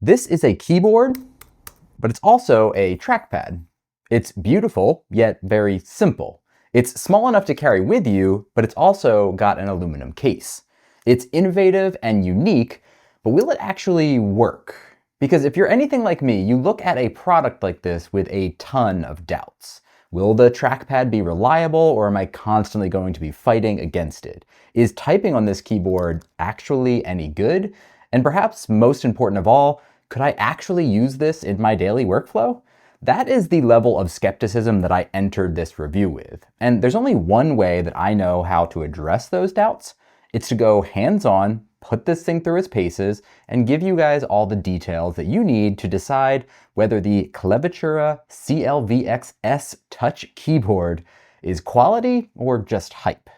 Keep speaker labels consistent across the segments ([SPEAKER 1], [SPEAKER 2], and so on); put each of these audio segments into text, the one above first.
[SPEAKER 1] This is a keyboard, but it's also a trackpad. It's beautiful, yet very simple. It's small enough to carry with you, but it's also got an aluminum case. It's innovative and unique, but will it actually work? Because if you're anything like me, you look at a product like this with a ton of doubts. Will the trackpad be reliable, or am I constantly going to be fighting against it? Is typing on this keyboard actually any good? And perhaps most important of all, could I actually use this in my daily workflow? That is the level of skepticism that I entered this review with. And there's only one way that I know how to address those doubts. It's to go hands-on, put this thing through its paces, and give you guys all the details that you need to decide whether the Clevetura CLVX S touch keyboard is quality or just hype.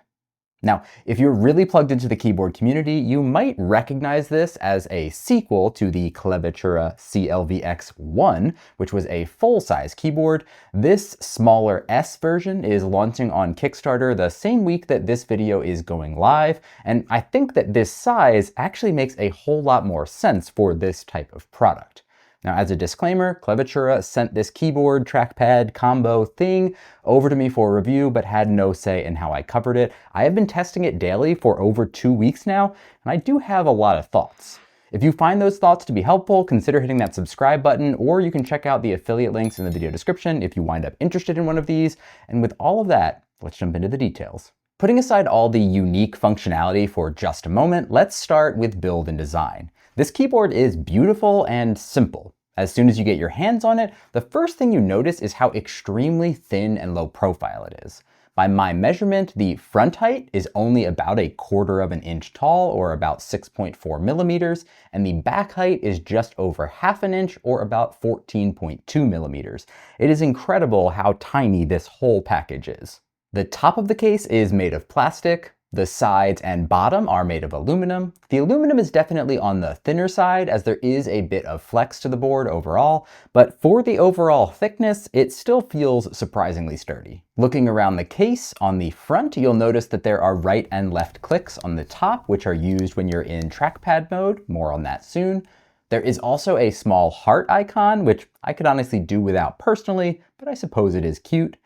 [SPEAKER 1] Now, if you're really plugged into the keyboard community, you might recognize this as a sequel to the Clevetura CLVX1, which was a full-size keyboard. This smaller S version is launching on Kickstarter the same week that this video is going live, and I think that this size actually makes a whole lot more sense for this type of product. Now, as a disclaimer, Clevetura sent this keyboard trackpad combo thing over to me for review, but had no say in how I covered it. I have been testing it daily for over 2 weeks now, and I do have a lot of thoughts. If you find those thoughts to be helpful, consider hitting that subscribe button, or you can check out the affiliate links in the video description if you wind up interested in one of these. And with all of that, let's jump into the details. Putting aside all the unique functionality for just a moment, let's start with build and design. This keyboard is beautiful and simple. As soon as you get your hands on it, the first thing you notice is how extremely thin and low profile it is. By my measurement, the front height is only about 1/4 of an inch tall, or about 6.4 millimeters, and the back height is just over 1/2 an inch, or about 14.2 millimeters. It is incredible how tiny this whole package is. The top of the case is made of plastic. The sides and bottom are made of aluminum. The aluminum is definitely on the thinner side, as there is a bit of flex to the board overall, but for the overall thickness, it still feels surprisingly sturdy. Looking around the case, on the front, you'll notice that there are right and left clicks on the top, which are used when you're in trackpad mode. More on that soon. There is also a small heart icon, which I could honestly do without personally, but I suppose it is cute.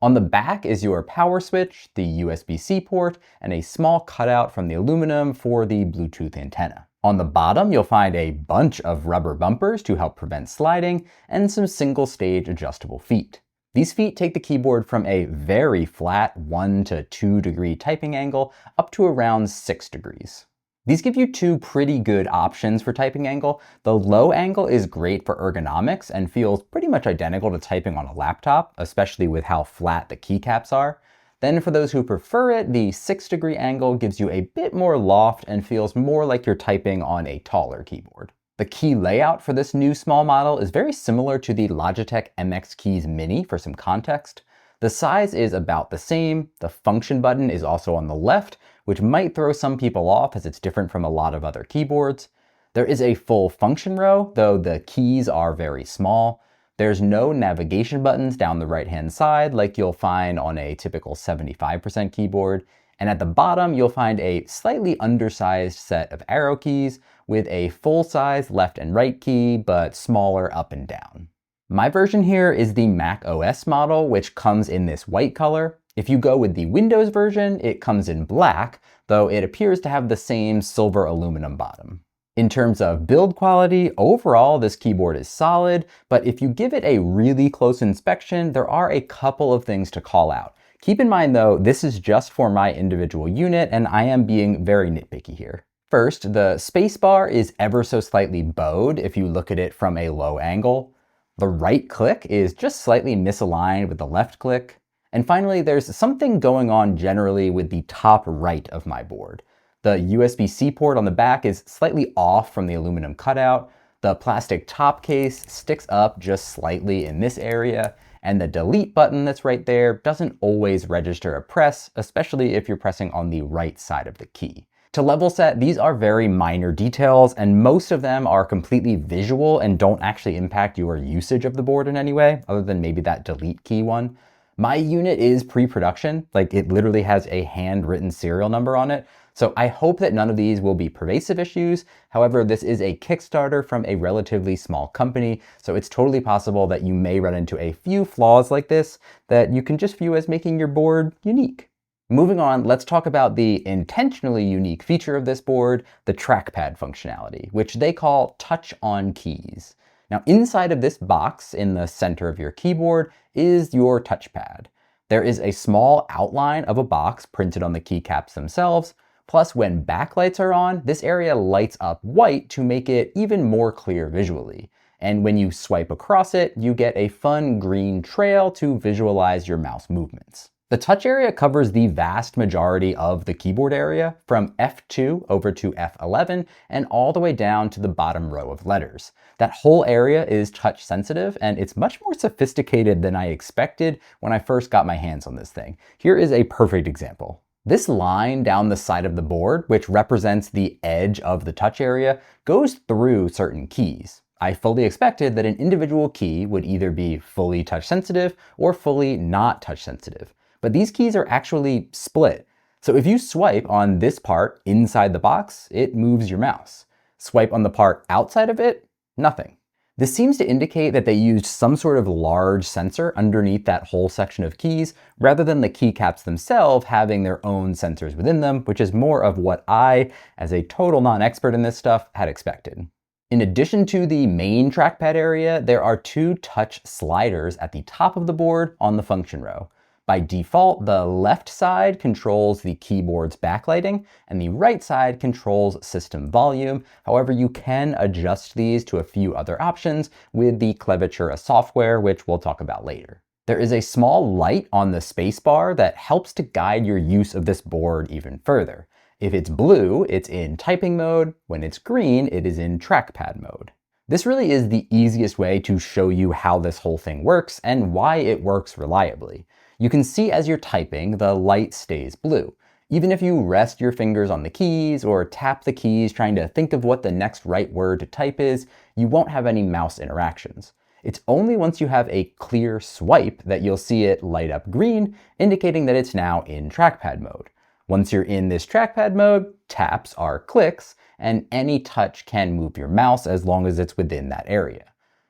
[SPEAKER 1] On the back is your power switch, the USB-C port, and a small cutout from the aluminum for the Bluetooth antenna. On the bottom, you'll find a bunch of rubber bumpers to help prevent sliding, and some single-stage adjustable feet. These feet take the keyboard from a very flat 1 to 2 degree typing angle up to around 6 degrees. These give you two pretty good options for typing angle. The low angle is great for ergonomics and feels pretty much identical to typing on a laptop, especially with how flat the keycaps are. Then for those who prefer it, the 6-degree angle gives you a bit more loft and feels more like you're typing on a taller keyboard. The key layout for this new small model is very similar to the Logitech MX Keys Mini for some context. The size is about the same. The function button is also on the left, which might throw some people off as it's different from a lot of other keyboards. There is a full function row, though the keys are very small. There's no navigation buttons down the right-hand side like you'll find on a typical 75% keyboard. And at the bottom, you'll find a slightly undersized set of arrow keys with a full-size left and right key, but smaller up and down. My version here is the Mac OS model, which comes in this white color. If you go with the Windows version, it comes in black, though it appears to have the same silver aluminum bottom. In terms of build quality, overall this keyboard is solid, but if you give it a really close inspection, there are a couple of things to call out. Keep in mind though, this is just for my individual unit, and I am being very nitpicky here. First, the spacebar is ever so slightly bowed if you look at it from a low angle. The right click is just slightly misaligned with the left click. And finally, there's something going on generally with the top right of my board. The USB-C port on the back is slightly off from the aluminum cutout. The plastic top case sticks up just slightly in this area, and the delete button that's right there doesn't always register a press, especially if you're pressing on the right side of the key. To level set, these are very minor details, and most of them are completely visual and don't actually impact your usage of the board in any way, other than maybe that delete key one. My unit is pre-production, like it literally has a handwritten serial number on it, So I hope that none of these will be pervasive issues. However, this is a Kickstarter from a relatively small company, so it's totally possible that you may run into a few flaws like this that you can just view as making your board unique. Moving on, let's talk about the intentionally unique feature of this board, the trackpad functionality, which they call TouchOnKeys. Now, inside of this box in the center of your keyboard is your touchpad. There is a small outline of a box printed on the keycaps themselves. Plus, when backlights are on, this area lights up white to make it even more clear visually. And when you swipe across it, you get a fun green trail to visualize your mouse movements. The touch area covers the vast majority of the keyboard area, from F2 over to F11 and all the way down to the bottom row of letters. That whole area is touch sensitive, and it's much more sophisticated than I expected when I first got my hands on this thing. Here is a perfect example. This line down the side of the board, which represents the edge of the touch area, goes through certain keys. I fully expected that an individual key would either be fully touch sensitive or fully not touch sensitive. But these keys are actually split. So if you swipe on this part inside the box, it moves your mouse. Swipe on the part outside of it, nothing. This seems to indicate that they used some sort of large sensor underneath that whole section of keys, rather than the keycaps themselves having their own sensors within them, which is more of what I, as a total non-expert in this stuff, had expected. In addition to the main trackpad area, there are two touch sliders at the top of the board on the function row. By default, the left side controls the keyboard's backlighting and the right side controls system volume. However, you can adjust these to a few other options with the Clevetura software, which we'll talk about later. There is a small light on the spacebar that helps to guide your use of this board even further. If it's blue, it's in typing mode. When it's green, it is in trackpad mode. This really is the easiest way to show you how this whole thing works and why it works reliably. You can see as you're typing, the light stays blue. Even if you rest your fingers on the keys or tap the keys trying to think of what the next right word to type is, you won't have any mouse interactions. It's only once you have a clear swipe that you'll see it light up green, indicating that it's now in trackpad mode. Once you're in this trackpad mode, taps are clicks, and any touch can move your mouse as long as it's within that area.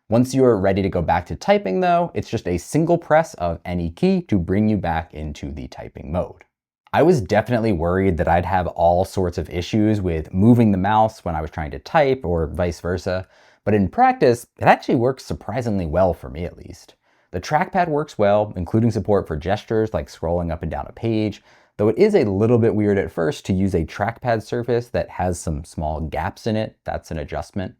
[SPEAKER 1] Once you're ready to go back to typing though, it's just a single press of any key to bring you back into the typing mode. I was definitely worried that I'd have all sorts of issues with moving the mouse when I was trying to type or vice versa, but in practice, it actually works surprisingly well for me at least. The trackpad works well, including support for gestures like scrolling up and down a page, though it is a little bit weird at first to use a trackpad surface that has some small gaps in it. That's an adjustment.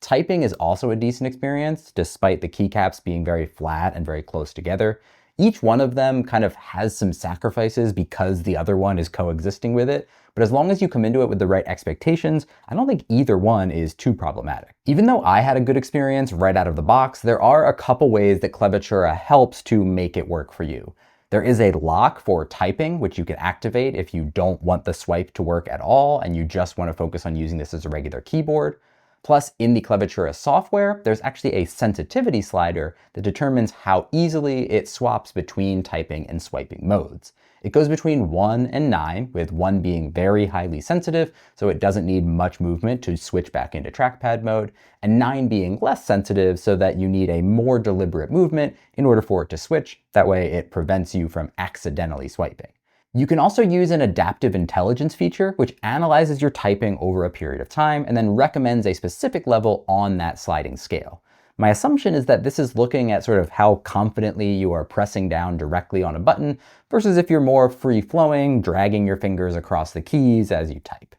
[SPEAKER 1] Typing is also a decent experience, despite the keycaps being very flat and very close together. Each one of them kind of has some sacrifices because the other one is coexisting with it, but as long as you come into it with the right expectations, I don't think either one is too problematic. Even though I had a good experience right out of the box, there are a couple ways that Clevetura helps to make it work for you. There is a lock for typing, which you can activate if you don't want the swipe to work at all and you just want to focus on using this as a regular keyboard. Plus, in the Clevetura software, there's actually a sensitivity slider that determines how easily it swaps between typing and swiping modes. It goes between 1 and 9, with 1 being very highly sensitive, so it doesn't need much movement to switch back into trackpad mode, and 9 being less sensitive so that you need a more deliberate movement in order for it to switch. That way it prevents you from accidentally swiping. You can also use an adaptive intelligence feature, which analyzes your typing over a period of time and then recommends a specific level on that sliding scale. My assumption is that this is looking at sort of how confidently you are pressing down directly on a button versus if you're more free-flowing, dragging your fingers across the keys as you type.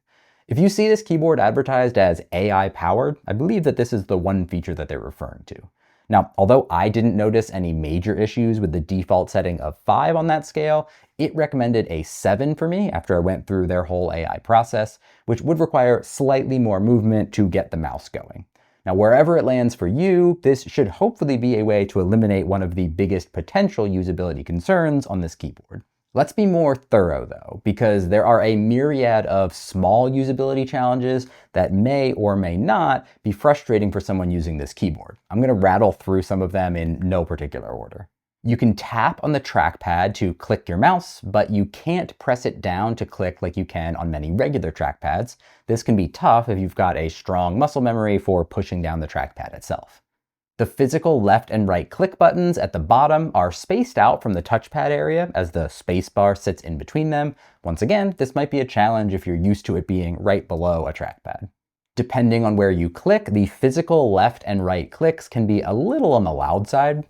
[SPEAKER 1] If you see this keyboard advertised as AI-powered, I believe that this is the one feature that they're referring to. Now, although I didn't notice any major issues with the default setting of 5 on that scale, it recommended a 7 for me after I went through their whole AI process, which would require slightly more movement to get the mouse going. Now, wherever it lands for you, this should hopefully be a way to eliminate one of the biggest potential usability concerns on this keyboard. Let's be more thorough though, because there are a myriad of small usability challenges that may or may not be frustrating for someone using this keyboard. I'm going to rattle through some of them in no particular order. You can tap on the trackpad to click your mouse, but you can't press it down to click like you can on many regular trackpads. This can be tough if you've got a strong muscle memory for pushing down the trackpad itself. The physical left and right click buttons at the bottom are spaced out from the touchpad area as the spacebar sits in between them. Once again, this might be a challenge if you're used to it being right below a trackpad. Depending on where you click, the physical left and right clicks can be a little on the loud side.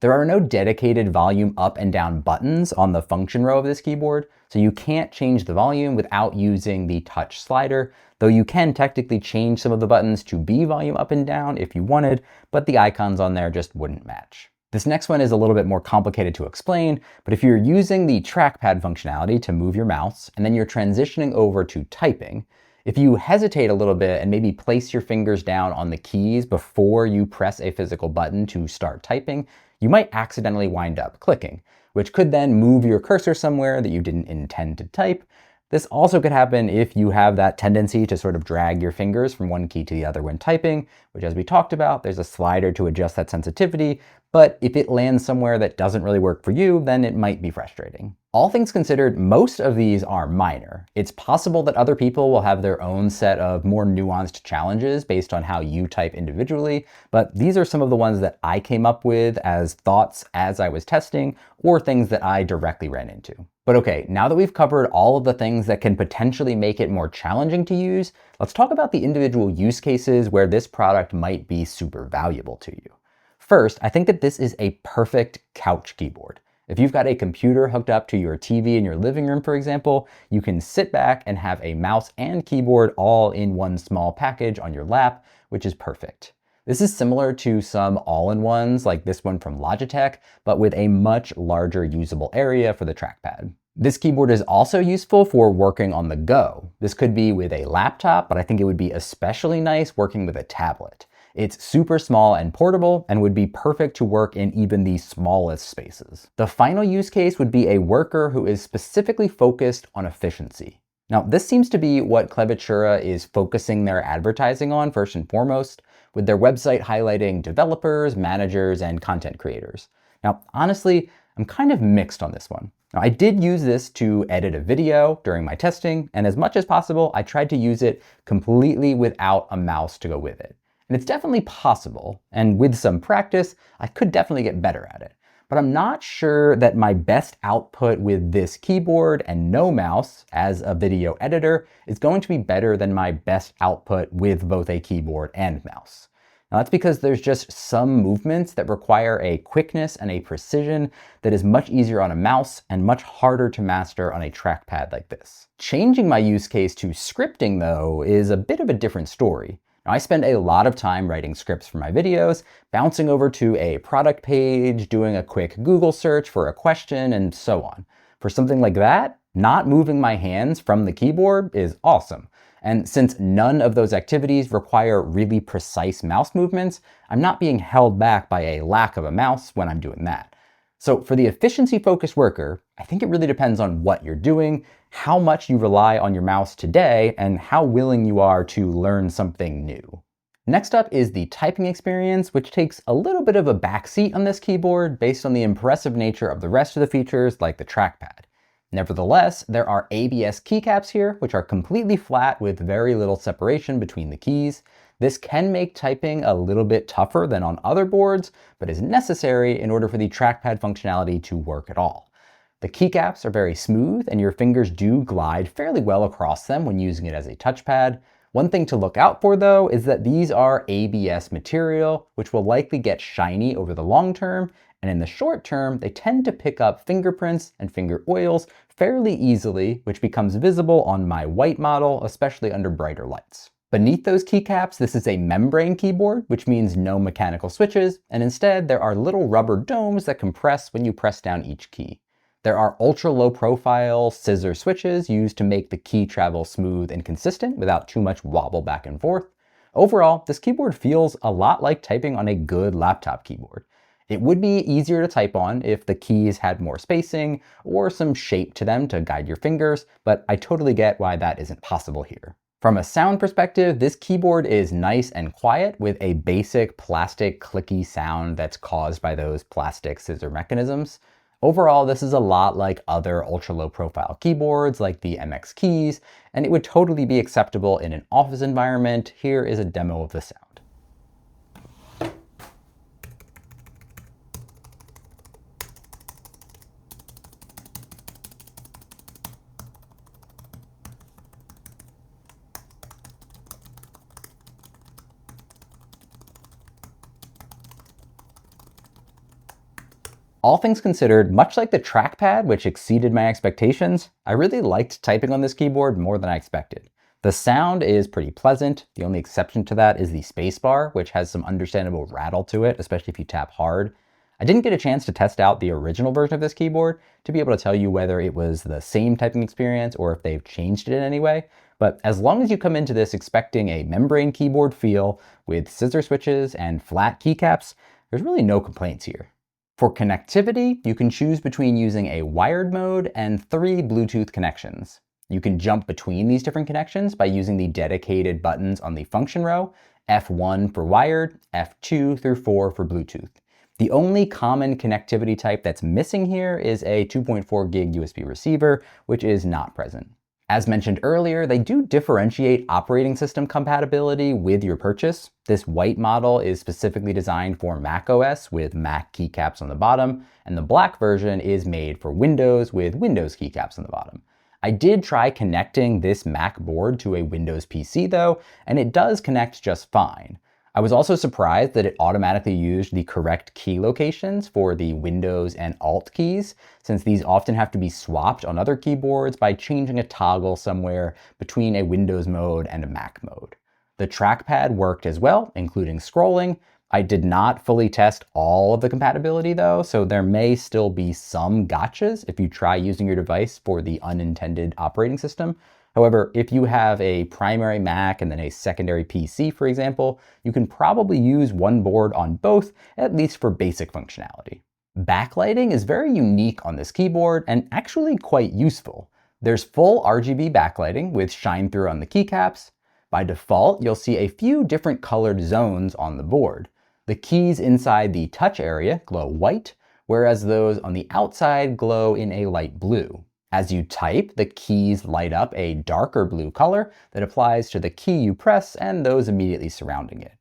[SPEAKER 1] There are no dedicated volume up and down buttons on the function row of this keyboard, so you can't change the volume without using the touch slider, though you can technically change some of the buttons to be volume up and down if you wanted, but the icons on there just wouldn't match. This next one is a little bit more complicated to explain, but if you're using the trackpad functionality to move your mouse, and then you're transitioning over to typing, if you hesitate a little bit and maybe place your fingers down on the keys before you press a physical button to start typing, you might accidentally wind up clicking, which could then move your cursor somewhere that you didn't intend to type. This also could happen if you have that tendency to sort of drag your fingers from one key to the other when typing, which, as we talked about, there's a slider to adjust that sensitivity, but if it lands somewhere that doesn't really work for you, then it might be frustrating. All things considered, most of these are minor. It's possible that other people will have their own set of more nuanced challenges based on how you type individually, but these are some of the ones that I came up with as thoughts as I was testing, or things that I directly ran into. But okay, now that we've covered all of the things that can potentially make it more challenging to use, let's talk about the individual use cases where this product might be super valuable to you. First, I think that this is a perfect couch keyboard. If you've got a computer hooked up to your TV in your living room, for example, you can sit back and have a mouse and keyboard all in one small package on your lap, which is perfect. This is similar to some all-in-ones like this one from Logitech, but with a much larger usable area for the trackpad. This keyboard is also useful for working on the go. This could be with a laptop, but I think it would be especially nice working with a tablet. It's super small and portable and would be perfect to work in even the smallest spaces. The final use case would be a worker who is specifically focused on efficiency. Now, this seems to be what Clevetura is focusing their advertising on first and foremost, with their website highlighting developers, managers, and content creators. Now, honestly, I'm kind of mixed on this one. Now, I did use this to edit a video during my testing, and as much as possible, I tried to use it completely without a mouse to go with it. And it's definitely possible, and with some practice, I could definitely get better at it. But I'm not sure that my best output with this keyboard and no mouse as a video editor is going to be better than my best output with both a keyboard and mouse. Now that's because there's just some movements that require a quickness and a precision that is much easier on a mouse and much harder to master on a trackpad like this. Changing my use case to scripting, though, is a bit of a different story. Now, I spend a lot of time writing scripts for my videos, bouncing over to a product page, doing a quick Google search for a question, and so on. For something like that, not moving my hands from the keyboard is awesome. And since none of those activities require really precise mouse movements, I'm not being held back by a lack of a mouse when I'm doing that. So for the efficiency-focused worker, I think it really depends on what you're doing, how much you rely on your mouse today, and how willing you are to learn something new. Next up is the typing experience, which takes a little bit of a backseat on this keyboard based on the impressive nature of the rest of the features like the trackpad. Nevertheless, there are ABS keycaps here, which are completely flat with very little separation between the keys. This can make typing a little bit tougher than on other boards, but is necessary in order for the trackpad functionality to work at all. The keycaps are very smooth, and your fingers do glide fairly well across them when using it as a touchpad. One thing to look out for, though, is that these are ABS material, which will likely get shiny over the long term, and in the short term, they tend to pick up fingerprints and finger oils fairly easily, which becomes visible on my white model, especially under brighter lights. Beneath those keycaps, this is a membrane keyboard, which means no mechanical switches, and instead there are little rubber domes that compress when you press down each key. There are ultra low profile scissor switches used to make the key travel smooth and consistent without too much wobble back and forth. Overall, this keyboard feels a lot like typing on a good laptop keyboard. It would be easier to type on if the keys had more spacing or some shape to them to guide your fingers, but I totally get why that isn't possible here. From a sound perspective, this keyboard is nice and quiet with a basic plastic clicky sound that's caused by those plastic scissor mechanisms. Overall, this is a lot like other ultra-low profile keyboards like the MX keys, and it would totally be acceptable in an office environment. Here is a demo of the sound. All things considered, much like the trackpad, which exceeded my expectations, I really liked typing on this keyboard more than I expected. The sound is pretty pleasant. The only exception to that is the spacebar, which has some understandable rattle to it, especially if you tap hard. I didn't get a chance to test out the original version of this keyboard to be able to tell you whether it was the same typing experience or if they've changed it in any way. But as long as you come into this expecting a membrane keyboard feel with scissor switches and flat keycaps, there's really no complaints here. For connectivity, you can choose between using a wired mode and 3 Bluetooth connections. You can jump between these different connections by using the dedicated buttons on the function row, F1 for wired, F2 through 4 for Bluetooth. The only common connectivity type that's missing here is a 2.4 gig USB receiver, which is not present. As mentioned earlier, they do differentiate operating system compatibility with your purchase. This white model is specifically designed for Mac OS with Mac keycaps on the bottom, and the black version is made for Windows with Windows keycaps on the bottom. I did try connecting this Mac board to a Windows PC though, and it does connect just fine. I was also surprised that it automatically used the correct key locations for the Windows and Alt keys, since these often have to be swapped on other keyboards by changing a toggle somewhere between a Windows mode and a Mac mode. The trackpad worked as well, including scrolling. I did not fully test all of the compatibility though, so there may still be some gotchas if you try using your device for the unintended operating system. However, if you have a primary Mac and then a secondary PC, for example, you can probably use one board on both, at least for basic functionality. Backlighting is very unique on this keyboard and actually quite useful. There's full RGB backlighting with shine through on the keycaps. By default, you'll see a few different colored zones on the board. The keys inside the touch area glow white, whereas those on the outside glow in a light blue. As you type, the keys light up a darker blue color that applies to the key you press and those immediately surrounding it.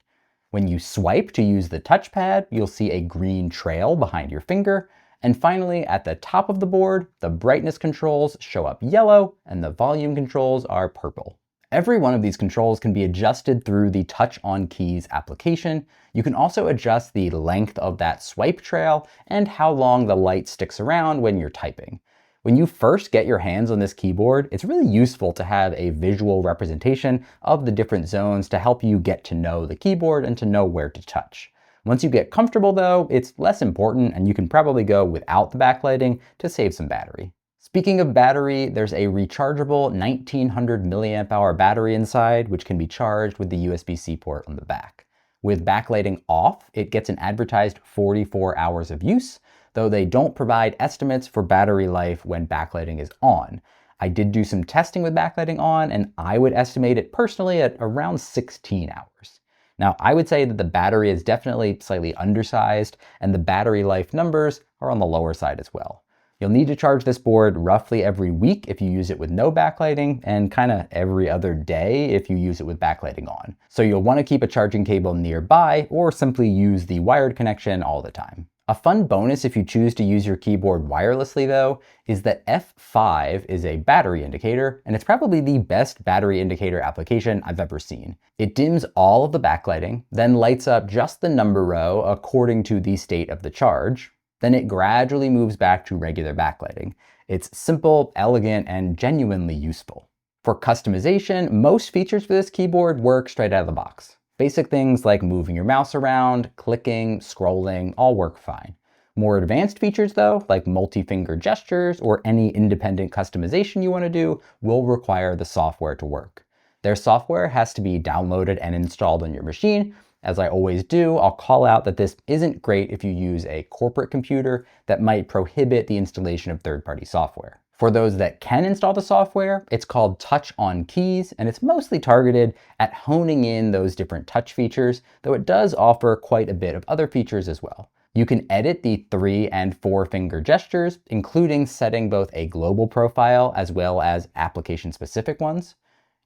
[SPEAKER 1] When you swipe to use the touchpad, you'll see a green trail behind your finger. And finally, at the top of the board, the brightness controls show up yellow and the volume controls are purple. Every one of these controls can be adjusted through the TouchOnKeys application. You can also adjust the length of that swipe trail and how long the light sticks around when you're typing. When you first get your hands on this keyboard, it's really useful to have a visual representation of the different zones to help you get to know the keyboard and to know where to touch. Once you get comfortable though, it's less important and you can probably go without the backlighting to save some battery. Speaking of battery, there's a rechargeable 1900 milliamp hour battery inside, which can be charged with the USB-C port on the back. With backlighting off, it gets an advertised 44 hours of use, though they don't provide estimates for battery life when backlighting is on. I did do some testing with backlighting on, and I would estimate it personally at around 16 hours. Now, I would say that the battery is definitely slightly undersized, and the battery life numbers are on the lower side as well. You'll need to charge this board roughly every week if you use it with no backlighting, and kind of every other day if you use it with backlighting on. So you'll want to keep a charging cable nearby, or simply use the wired connection all the time. A fun bonus if you choose to use your keyboard wirelessly though, is that F5 is a battery indicator, and it's probably the best battery indicator application I've ever seen. It dims all of the backlighting, then lights up just the number row according to the state of the charge. Then it gradually moves back to regular backlighting. It's simple, elegant, and genuinely useful. For customization, most features for this keyboard work straight out of the box. Basic things like moving your mouse around, clicking, scrolling, all work fine. More advanced features though, like multi-finger gestures or any independent customization you want to do, will require the software to work. Their software has to be downloaded and installed on your machine, As I always do, I'll call out that this isn't great if you use a corporate computer that might prohibit the installation of third-party software. For those that can install the software, it's called TouchOnKeys, and it's mostly targeted at honing in those different touch features, though it does offer quite a bit of other features as well. You can edit the 3 and 4 finger gestures, including setting both a global profile as well as application-specific ones.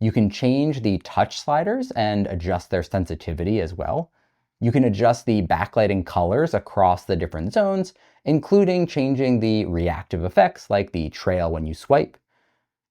[SPEAKER 1] You can change the touch sliders and adjust their sensitivity as well. You can adjust the backlighting colors across the different zones, including changing the reactive effects like the trail when you swipe.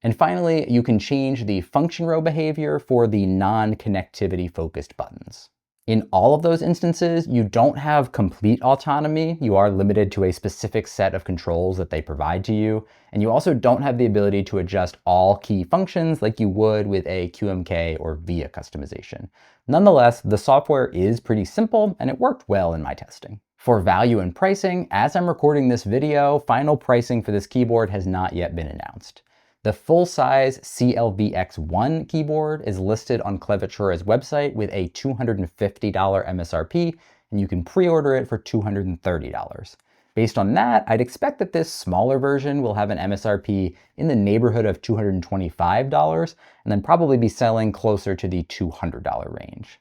[SPEAKER 1] And finally, you can change the function row behavior for the non-connectivity focused buttons. In all of those instances, you don't have complete autonomy. You are limited to a specific set of controls that they provide to you. And you also don't have the ability to adjust all key functions like you would with a QMK or VIA customization. Nonetheless, the software is pretty simple and it worked well in my testing. For value and pricing, as I'm recording this video, final pricing for this keyboard has not yet been announced. The full-size CLVX keyboard is listed on Clevitura's website with a $250 MSRP, and you can pre-order it for $230. Based on that, I'd expect that this smaller version will have an MSRP in the neighborhood of $225, and then probably be selling closer to the $200 range.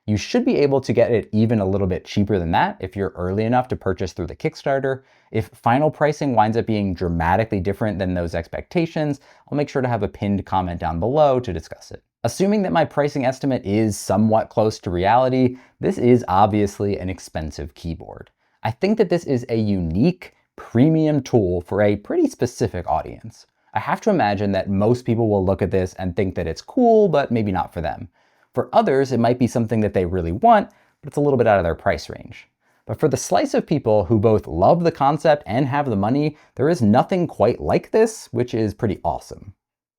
[SPEAKER 1] You should be able to get it even a little bit cheaper than that if you're early enough to purchase through the Kickstarter. If final pricing winds up being dramatically different than those expectations, I'll make sure to have a pinned comment down below to discuss it. Assuming that my pricing estimate is somewhat close to reality, this is obviously an expensive keyboard. I think that this is a unique, premium tool for a pretty specific audience. I have to imagine that most people will look at this and think that it's cool, but maybe not for them. For others, it might be something that they really want, but it's a little bit out of their price range. But for the slice of people who both love the concept and have the money, there is nothing quite like this, which is pretty awesome.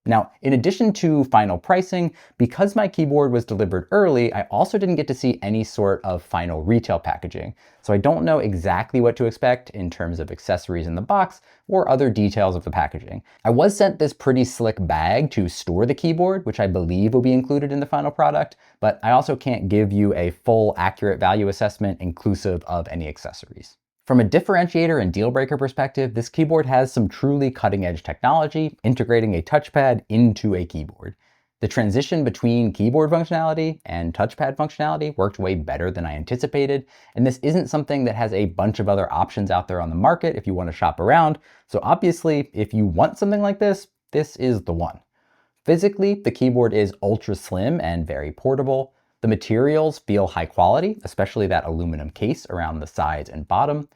[SPEAKER 1] Now, in addition to final pricing, because my keyboard was delivered early, I also didn't get to see any sort of final retail packaging. So I don't know exactly what to expect in terms of accessories in the box or other details of the packaging. I was sent this pretty slick bag to store the keyboard, which I believe will be included in the final product, but I also can't give you a full accurate value assessment inclusive of any accessories. From a differentiator and deal breaker perspective, this keyboard has some truly cutting-edge technology, integrating a touchpad into a keyboard. The transition between keyboard functionality and touchpad functionality worked way better than I anticipated, and this isn't something that has a bunch of other options out there on the market if you want to shop around, so obviously, if you want something like this, this is the one. Physically, the keyboard is ultra slim and very portable. The materials feel high quality, especially that aluminum case around the sides and bottom.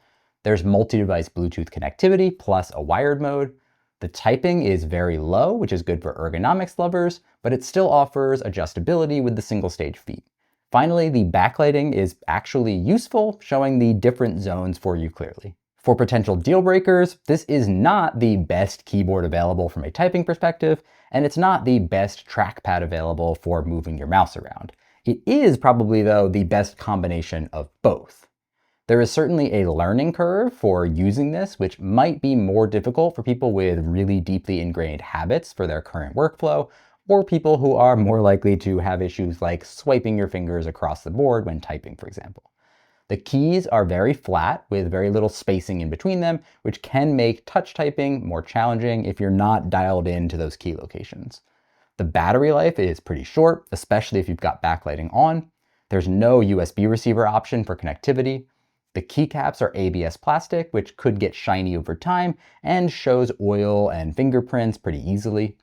[SPEAKER 1] There's multi-device Bluetooth connectivity plus a wired mode. The typing is very low, which is good for ergonomics lovers, but it still offers adjustability with the single stage feet. Finally, the backlighting is actually useful, showing the different zones for you clearly. For potential deal breakers, this is not the best keyboard available from a typing perspective, and it's not the best trackpad available for moving your mouse around. It is probably, though, the best combination of both. There is certainly a learning curve for using this, which might be more difficult for people with really deeply ingrained habits for their current workflow, or people who are more likely to have issues like swiping your fingers across the board when typing, for example. The keys are very flat with very little spacing in between them, which can make touch typing more challenging if you're not dialed into those key locations. The battery life is pretty short, especially if you've got backlighting on. There's no USB receiver option for connectivity. The keycaps are ABS plastic, which could get shiny over time and shows oil and fingerprints pretty easily.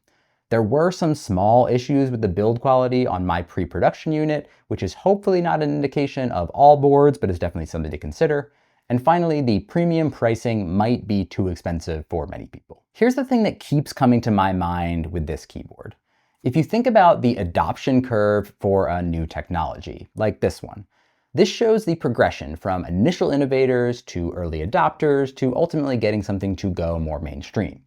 [SPEAKER 1] There were some small issues with the build quality on my pre-production unit, which is hopefully not an indication of all boards, but is definitely something to consider. And finally, the premium pricing might be too expensive for many people. Here's the thing that keeps coming to my mind with this keyboard. If you think about the adoption curve for a new technology, like this one, this shows the progression from initial innovators to early adopters to ultimately getting something to go more mainstream.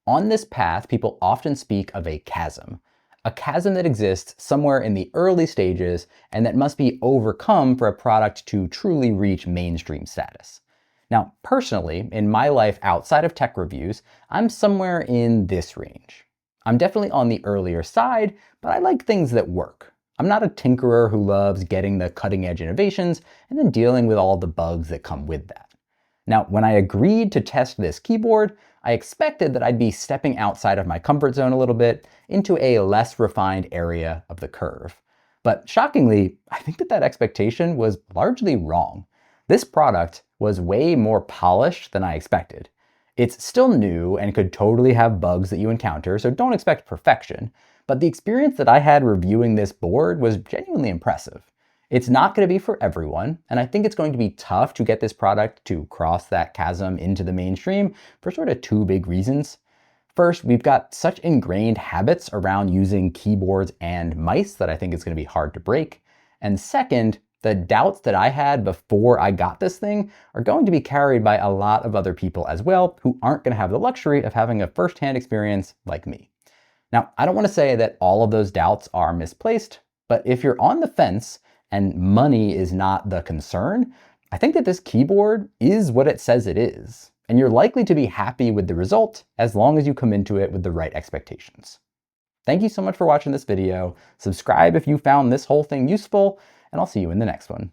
[SPEAKER 1] On this path, people often speak of a chasm that exists somewhere in the early stages and that must be overcome for a product to truly reach mainstream status. Now, personally, in my life outside of tech reviews, I'm somewhere in this range. I'm definitely on the earlier side, but I like things that work. I'm not a tinkerer who loves getting the cutting edge innovations and then dealing with all the bugs that come with that. Now, when I agreed to test this keyboard, I expected that I'd be stepping outside of my comfort zone a little bit into a less refined area of the curve. But shockingly, I think that expectation was largely wrong. This product was way more polished than I expected. It's still new and could totally have bugs that you encounter, so don't expect perfection. But the experience that I had reviewing this board was genuinely impressive. It's not going to be for everyone, and I think it's going to be tough to get this product to cross that chasm into the mainstream for sort of two big reasons. First, we've got such ingrained habits around using keyboards and mice that I think it's going to be hard to break. And second, the doubts that I had before I got this thing are going to be carried by a lot of other people as well who aren't going to have the luxury of having a first-hand experience like me. Now, I don't want to say that all of those doubts are misplaced, but if you're on the fence and money is not the concern, I think that this keyboard is what it says it is, and you're likely to be happy with the result as long as you come into it with the right expectations. Thank you so much for watching this video. Subscribe if you found this whole thing useful, and I'll see you in the next one.